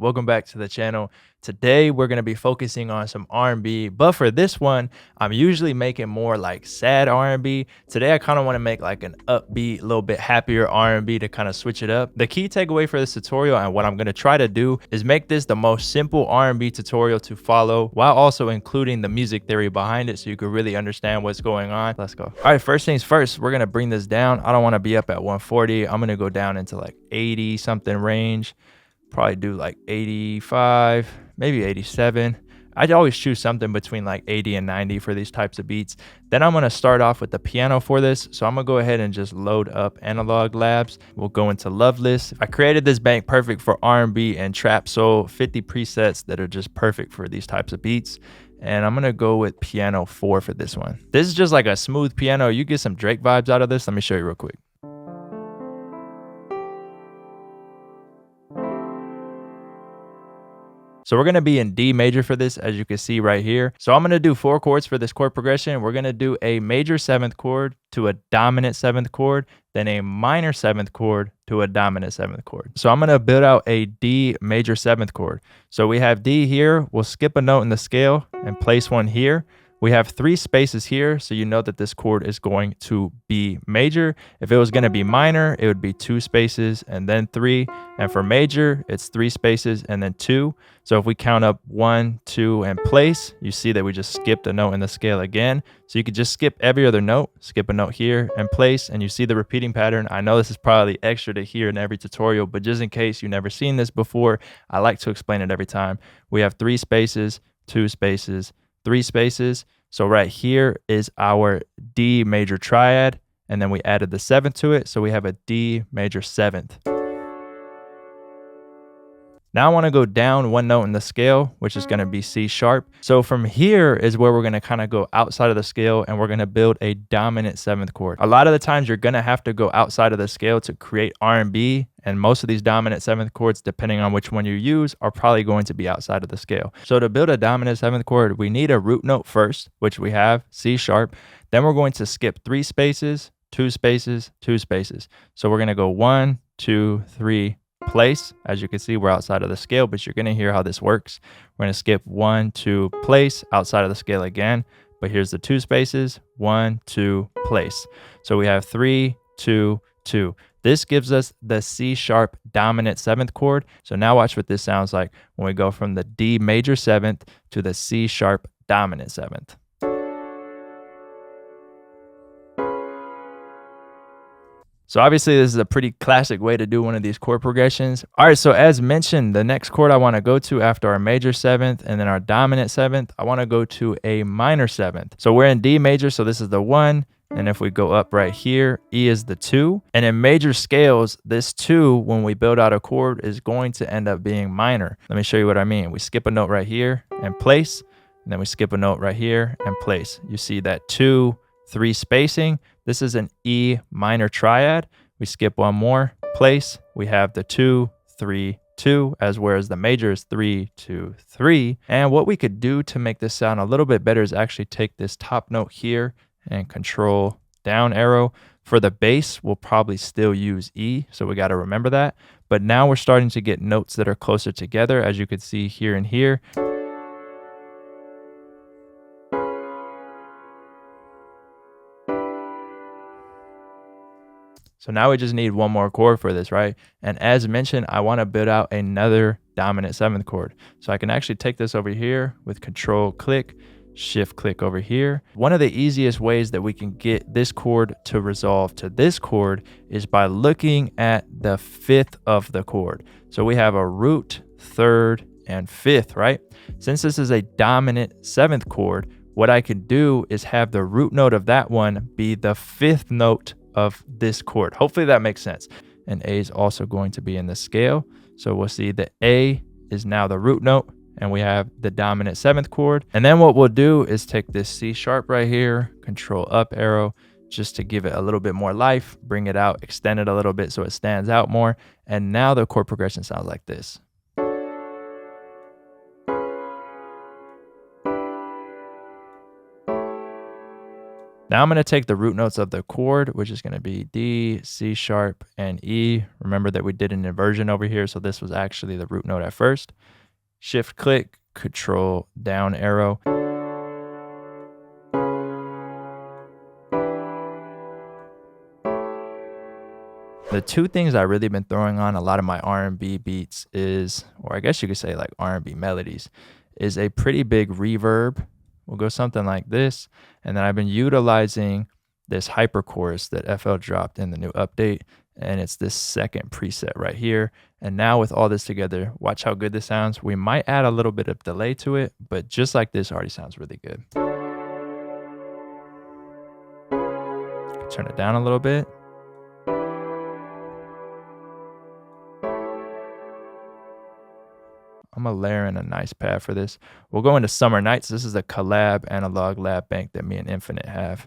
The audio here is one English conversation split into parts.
welcome back to the channel. Today we're going to be focusing on some R&B, but for this one I'm usually making more like sad R&B. Today I kind of want to make like an upbeat, a little bit happier R&B to kind of switch it up. The key takeaway for this tutorial and what I'm going to try to do is make this the most simple R&B tutorial to follow while also including the music theory behind it so you can really understand what's going on. Let's go. All right, first things first, we're going to bring this down. I don't want to be up at 140. I'm going to go down into like 80 something range. Probably do like 85, maybe 87. I'd always choose something between like 80 and 90 for these types of beats. Then I'm going to start off with the piano for this. So I'm going to go ahead and just load up Analog Labs. We'll go into Loveless. I created this bank perfect for R&B and trap soul, 50 presets that are just perfect for these types of beats. And I'm going to go with piano 4 for this one. This is just like a smooth piano. You get some Drake vibes out of this. Let me show you real quick. So we're going to be in D major for this, as you can see right here. So I'm going to do 4 chords for this chord progression. We're going to do a major 7th chord to a dominant 7th chord, then a minor 7th chord to a dominant 7th chord. So I'm going to build out a D major 7th chord. So we have D here. We'll skip a note in the scale and place one here. We have 3 spaces here, so you know that this chord is going to be major. If it was going to be minor, it would be 2 spaces and then 3. And for major, it's 3 spaces and then 2. So if we count up 1, 2, and place, you see that we just skipped a note in the scale again. So you could just skip every other note, skip a note here and place, and you see the repeating pattern. I know this is probably extra to hear in every tutorial, but just in case you've never seen this before, I like to explain it every time. We have 3 spaces, 2 spaces, 3 spaces. So right here is our D major triad, and then we added the 7th to it. So we have a D major 7th. Now I want to go down 1 note in the scale, which is going to be C sharp. So from here is where we're going to kind of go outside of the scale and we're going to build a dominant 7th chord. A lot of the times you're going to have to go outside of the scale to create R&B, and most of these dominant 7th chords, depending on which one you use, are probably going to be outside of the scale. So to build a dominant 7th chord, we need a root note first, which we have, C sharp. Then we're going to skip 3 spaces, 2 spaces, 2 spaces. So we're going to go 1, 2, 3, place. As you can see, we're outside of the scale, but you're going to hear how this works. We're going to skip 1, 2, place, outside of the scale again. But here's the 2 spaces, 1, 2, place. So we have 3, 2, 2. This gives us the C sharp dominant 7th chord. So now watch what this sounds like when we go from the D major 7th to the C sharp dominant 7th. So obviously this is a pretty classic way to do one of these chord progressions. All right, so as mentioned, the next chord I want to go to after our major 7th and then our dominant 7th, I want to go to a minor 7th. So we're in D major, so this is the 1. And if we go up right here, E is the 2. And in major scales, this 2, when we build out a chord, is going to end up being minor. Let me show you what I mean. We skip a note right here and place, and then we skip a note right here and place. You see that 2, 3 spacing. This is an E minor triad. We skip one more, place. We have the 2, 3, 2, as whereas the major is 3, 2, 3. And what we could do to make this sound a little bit better is actually take this top note here and control down arrow. For the bass, we'll probably still use E, so we got to remember that. But now we're starting to get notes that are closer together, as you can see here and here. So now we just need 1 more chord for this, right? And as mentioned, I want to build out another dominant 7th chord. So I can actually take this over here with control click, shift click over here. One of the easiest ways that we can get this chord to resolve to this chord is by looking at the 5th of the chord. So we have a root, 3rd, and 5th, right? Since this is a dominant 7th chord, what I can do is have the root note of that one be the 5th note of this chord. Hopefully that makes sense. And A is also going to be in the scale. So we'll see that A is now the root note and we have the dominant 7th chord. And then what we'll do is take this C sharp right here, control up arrow, just to give it a little bit more life, bring it out, extend it a little bit so it stands out more. And now the chord progression sounds like this. Now I'm going to take the root notes of the chord, which is going to be D, C sharp, and E. Remember that we did an inversion over here, so this was actually the root note at first. Shift click, control down arrow. The two things I've really been throwing on a lot of my R&B beats is, or I guess you could say like R&B melodies, is a pretty big reverb. We'll go something like this. And then I've been utilizing this hyper chorus that FL dropped in the new update. And it's this second preset right here. And now with all this together, watch how good this sounds. We might add a little bit of delay to it, but just like this already sounds really good. Turn it down a little bit. I'm gonna layer in a nice pad for this. We'll go into Summer Nights. This is a collab analog lab bank that me and Infinite have.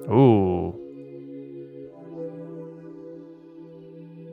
Ooh.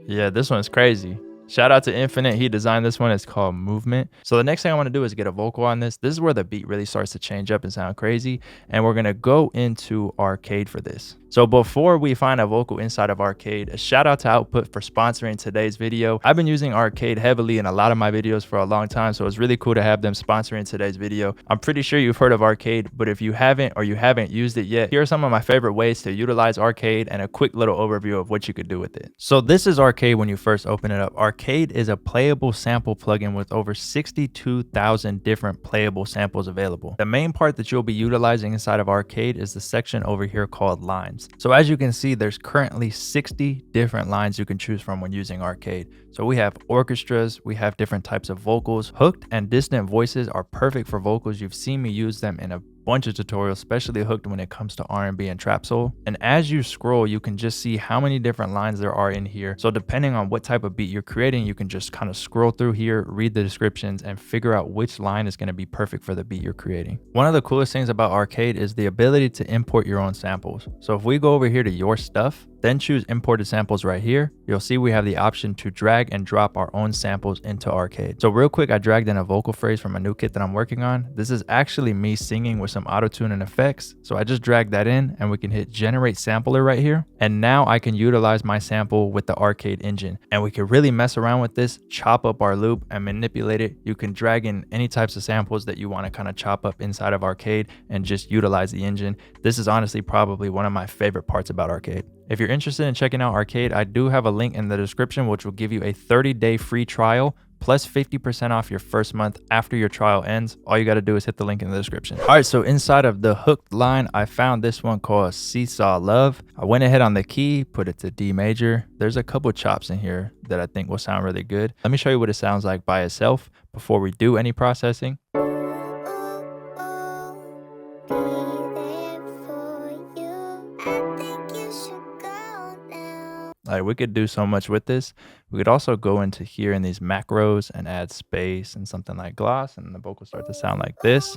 Yeah, this one's crazy. Shout out to Infinite. He designed this one. It's called Movement. So the next thing I want to do is get a vocal on this. This is where the beat really starts to change up and sound crazy. And we're going to go into Arcade for this. So before we find a vocal inside of Arcade, a shout out to Output for sponsoring today's video. I've been using Arcade heavily in a lot of my videos for a long time, so it's really cool to have them sponsoring today's video. I'm pretty sure you've heard of Arcade, but if you haven't or you haven't used it yet, here are some of my favorite ways to utilize Arcade and a quick little overview of what you could do with it. So this is Arcade when you first open it up. Arcade is a playable sample plugin with over 62,000 different playable samples available. The main part that you'll be utilizing inside of Arcade is the section over here called Lines. So as you can see, there's currently 60 different lines you can choose from when using Arcade. So we have orchestras, we have different types of vocals. Hooked and distant voices are perfect for vocals. You've seen me use them in a bunch of tutorials, especially hooked when it comes to R&B and trap soul. And as you scroll, you can just see how many different lines there are in here. So depending on what type of beat you're creating, you can just kind of scroll through here, read the descriptions, and figure out which line is going to be perfect for the beat you're creating. One of the coolest things about Arcade is the ability to import your own samples. So if we go over here to Your Stuff, then choose Imported Samples right here, you'll see we have the option to drag and drop our own samples into Arcade. So real quick, I dragged in a vocal phrase from a new kit that I'm working on. This is actually me singing with some auto-tune and effects. So I just dragged that in and we can hit Generate Sampler right here. And now I can utilize my sample with the Arcade engine. And we can really mess around with this, chop up our loop and manipulate it. You can drag in any types of samples that you want to kind of chop up inside of Arcade and just utilize the engine. This is honestly probably one of my favorite parts about Arcade. If you're interested in checking out Arcade, I do have a link in the description which will give you a 30-day free trial plus 50% off your first month after your trial ends. All you got to do is hit the link in the description. All right, so inside of the hooked line, I found this one called Seesaw Love. I went ahead on the key, put it to D major. There's a couple chops in here that I think will sound really good. Let me show you what it sounds like by itself before we do any processing. Like, we could do so much with this. We could also go into here in these macros and add space and something like gloss, and the vocals start to sound like this,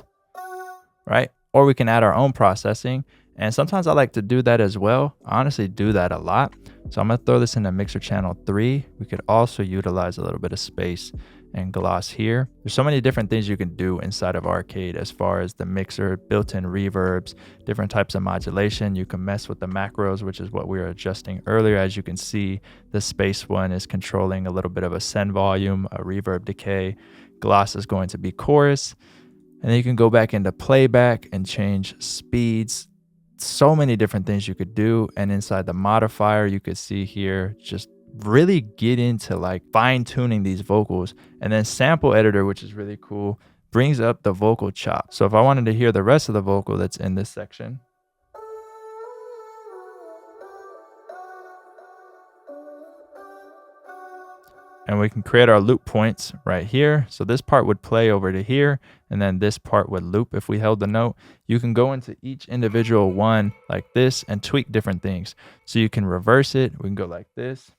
right? Or we can add our own processing. And sometimes I like to do that as well. I honestly do that a lot. So I'm gonna throw this into mixer channel 3. We could also utilize a little bit of space and gloss here. There's so many different things you can do inside of Arcade as far as the mixer, built-in reverbs, different types of modulation. You can mess with the macros, which is what we were adjusting earlier. As you can see, the space one is controlling a little bit of a send volume, a reverb decay. Gloss is going to be chorus. And then you can go back into playback and change speeds. So many different things you could do. And inside the modifier, you could see here, just really get into like fine tuning these vocals. And then sample editor, which is really cool, brings up the vocal chop. So if I wanted to hear the rest of the vocal that's in this section, and we can create our loop points right here. So this part would play over to here, and then this part would loop if we held the note. You can go into each individual one like this and tweak different things. So you can reverse it. We can go like this.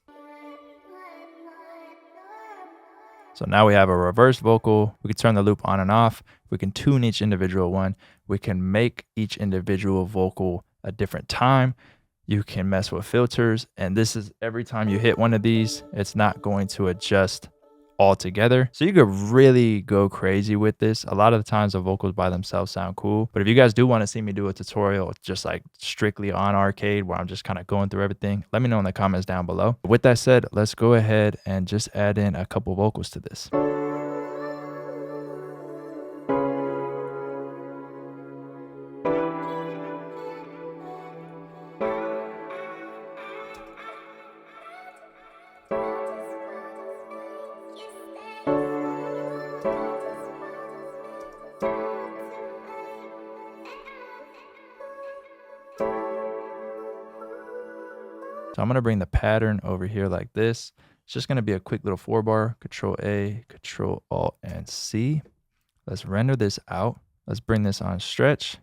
So now we have a reverse vocal. We can turn the loop on and off. We can tune each individual one. We can make each individual vocal a different time. You can mess with filters. And this is every time you hit one of these, it's not going to adjust all together. So you could really go crazy with this. A lot of the times the vocals by themselves sound cool. But if you guys do want to see me do a tutorial just like strictly on arcade where I'm just kind of going through everything, let me know in the comments down below. With that said, let's go ahead and just add in a couple vocals to this. So I'm going to bring the pattern over here like this. It's just going to be a quick little 4-bar, Control A, Control Alt, and C. Let's render this out. Let's bring this on stretch.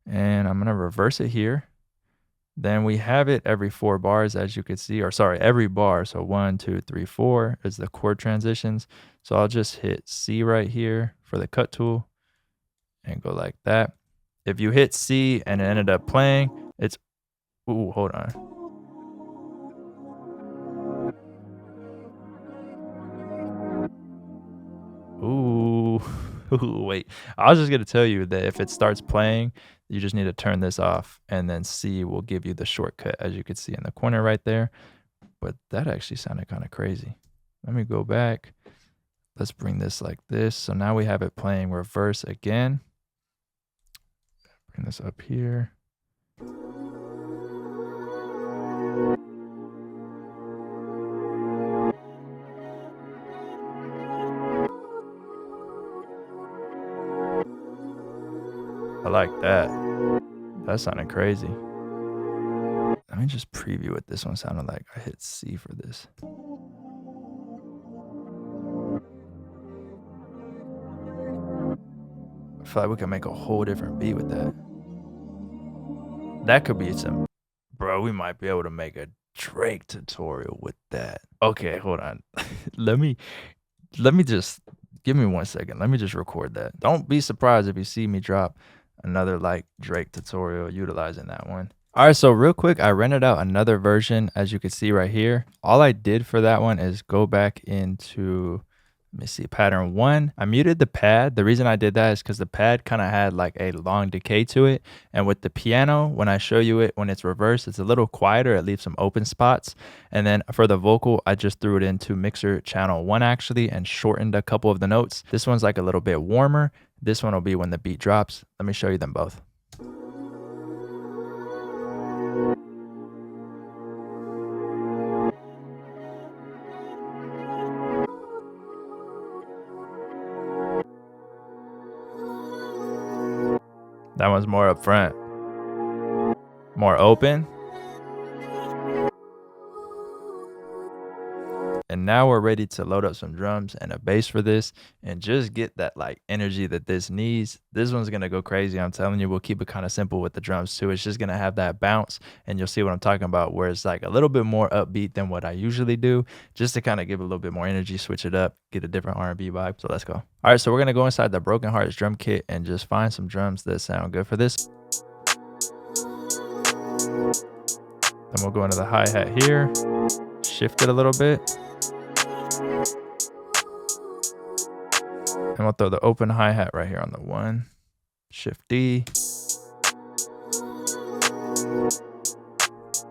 And I'm going to reverse it here. Then we have it every 4 bars, as you can see, or sorry, every bar. So 1, 2, 3, 4 is the chord transitions. So I'll just hit C right here for the cut tool and go like that. If you hit C and it ended up playing, it's, ooh, hold on. Ooh, wait. I was just going to tell you that if it starts playing, you just need to turn this off, and then C will give you the shortcut, as you can see in the corner right there. But that actually sounded kind of crazy. Let me go back. Let's bring this like this. So now we have it playing reverse again. Bring this up here. I like that. That sounded crazy. Let me just preview what this one sounded like. I hit C for this. I feel like we can make a whole different beat with that. That could be some, bro, we might be able to make a Drake tutorial with that. Okay, hold on. Let me just, give me 1 second. Let me just record that. Don't be surprised if you see me drop another like Drake tutorial utilizing that one. All right, so real quick, I rented out another version, as you can see right here. All I did for that one is go back into, let me see, pattern 1. I muted the pad. The reason I did that is because the pad kind of had like a long decay to it. And with the piano, when I show you it, when it's reversed, it's a little quieter. It leaves some open spots. And then for the vocal, I just threw it into mixer channel 1 actually and shortened a couple of the notes. This one's like a little bit warmer. This one will be when the beat drops. Let me show you them both. That one's more up front, more open. And now we're ready to load up some drums and a bass for this and just get that like energy that this needs. This one's going to go crazy. I'm telling you, we'll keep it kind of simple with the drums too. It's just going to have that bounce, and you'll see what I'm talking about, where it's like a little bit more upbeat than what I usually do, just to kind of give a little bit more energy, switch it up, get a different R&B vibe. So let's go. All right, so we're going to go inside the Broken Hearts drum kit and just find some drums that sound good for this. Then we'll go into the hi-hat here, shift it a little bit. And we'll throw the open hi-hat right here on the 1. Shift D. See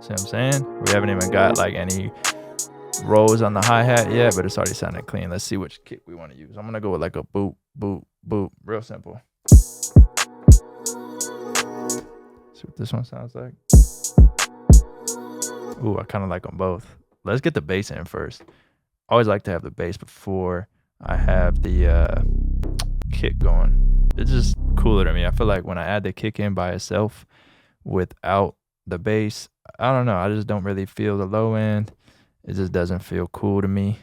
what I'm saying? We haven't even got like any rolls on the hi-hat yet, but it's already sounding clean. Let's see which kick we want to use. I'm going to go with like a boop, boop, boop. Real simple. See what this one sounds like. Ooh, I kind of like them both. Let's get the bass in first. I always like to have the bass before I have the kick going. It's just cooler to me. I feel like when I add the kick in by itself without the bass, I don't know, I just don't really feel the low end. It just doesn't feel cool to me.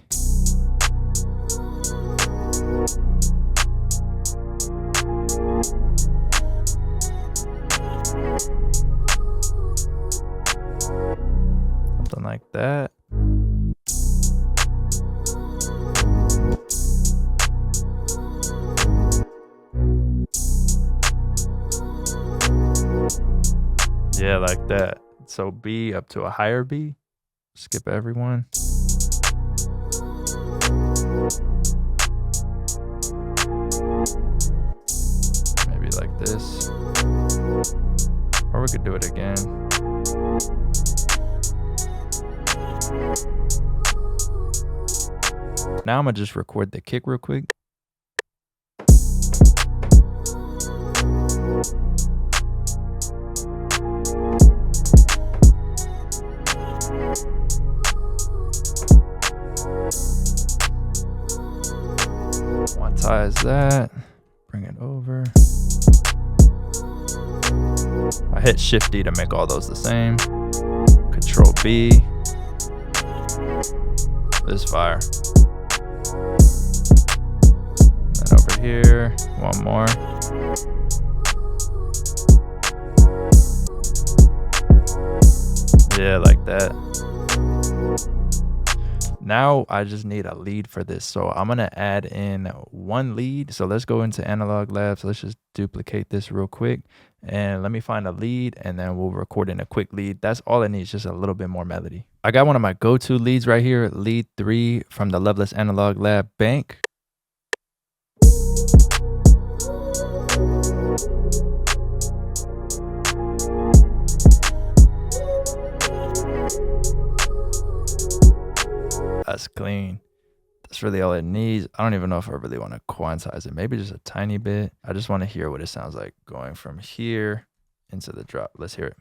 Something like that. Yeah, like that. So B up to a higher B. Skip everyone. Maybe like this. Or we could do it again. Now I'm gonna just record the kick real quick. Quantize that, bring it over. I hit Shift D to make all those the same. Control B. This fire. And then over here, one more. Yeah, like that. Now I just need a lead for this. So I'm gonna add in one lead. So let's go into Analog Labs. Let's just duplicate this real quick. And let me find a lead and then we'll record in a quick lead. That's all it needs, just a little bit more melody. I got one of my go-to leads right here, lead 3 from the Loveless Analog Lab bank. That's clean. That's really all it needs. I don't even know if I really want to quantize it. Maybe just a tiny bit. I just want to hear what it sounds like going from here into the drop. Let's hear it.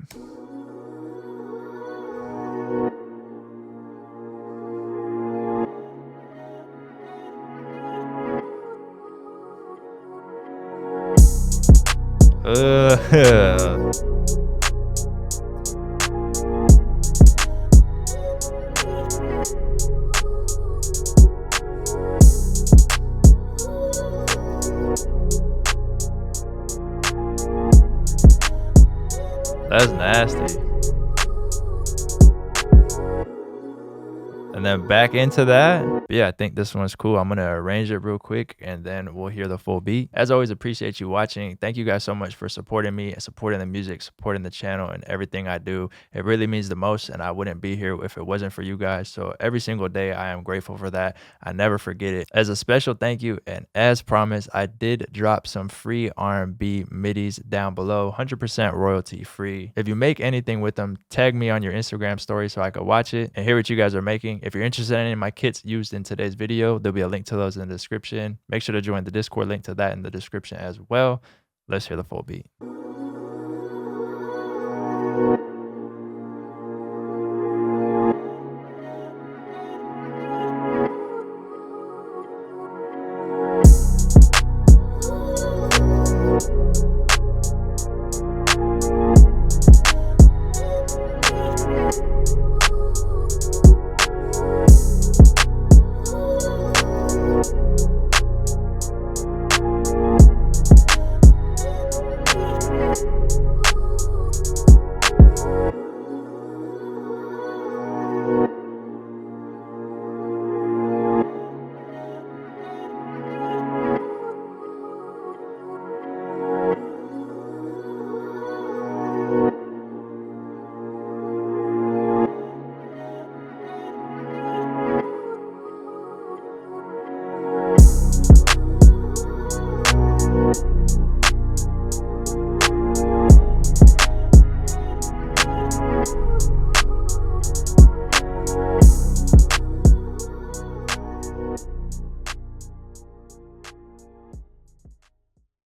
That's nasty. And then back into that. Yeah, I think this one's cool. I'm gonna arrange it real quick and then we'll hear the full beat. As always, appreciate you watching. Thank you guys so much for supporting me and supporting the music, supporting the channel and everything I do. It really means the most and I wouldn't be here if it wasn't for you guys. So every single day I am grateful for that. I never forget it. As a special thank you and as promised, I did drop some free R&B midis down below, 100% royalty free. If you make anything with them, tag me on your Instagram story so I could watch it and hear what you guys are making. If you're interested in any of my kits used in today's video, there'll be a link to those in the description. Make sure to join the Discord, link to that in the description as well. Let's hear the full beat.